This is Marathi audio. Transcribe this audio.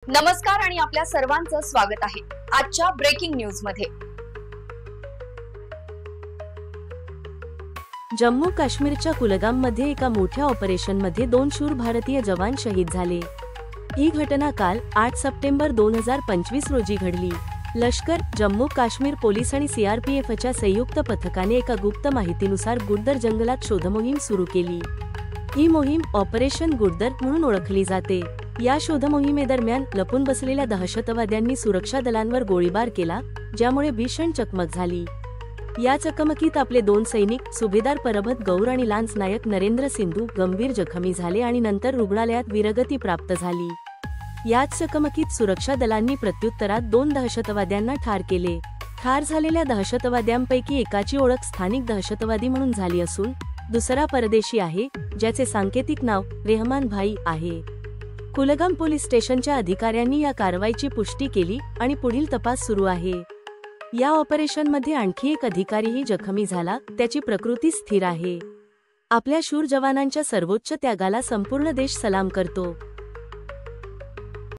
नमस्कार आणि आपल्या सर्वांचं स्वागत आहे आजच्या ब्रेकिंग न्यूज मध्ये। जम्मू काश्मीरच्या कुलगाम मध्ये एका मोठ्या ऑपरेशनमध्ये 2 शूर भारतीय जवान शहीद झाले। ही घटना काल 8 सप्टेंबर 2025 रोजी घडली। लष्कर, जम्मू काश्मीर पोलीस आणि सीआरपीएफच्या संयुक्त पथकाने एका गुप्त माहितीनुसार गुर्दर जंगलात शोधमोहीम सुरू केली। ही मोहीम ऑपरेशन गुर्दर म्हणून ओळखली जाते। या शोधमोहिमेदरम्यान लपून बसलेल्या दहशतवाद्यांनी सुरक्षा दलांवर गोळीबार केला, ज्यामुळे भीषण चकमक झाली। या चकमकीत आपले 2 सैनिक सुभेदार परभत गौर आणि लान्स नायक नरेंद्र सिंधू गंभीर जखमी झाले आणि नंतर रुग्णालयात वीरगती प्राप्त झाली। याच चकमकीत सुरक्षा दलांनी प्रत्युत्तरात 2 दहशतवाद्यांना ठार केले। ठार झालेल्या दहशतवाद्यांपैकी एकाची ओळख स्थानिक दहशतवादी म्हणून झाली असून दुसरा परदेशी आहे, ज्याचे सांकेतिक नाव रेहमान भाई आहे। कुलगाम पोलीस स्टेशनच्या अधिकाऱ्यांनी या कारवाईची पुष्टी केली आणि पुढील तपास सुरू आहे। या ऑपरेशनमध्ये आणखी एक अधिकारीही जखमी झाला, त्याची प्रकृती स्थिर आहे। आपल्या शूर जवानांच्या सर्वोच्च त्यागाला संपूर्ण देश सलाम करतो।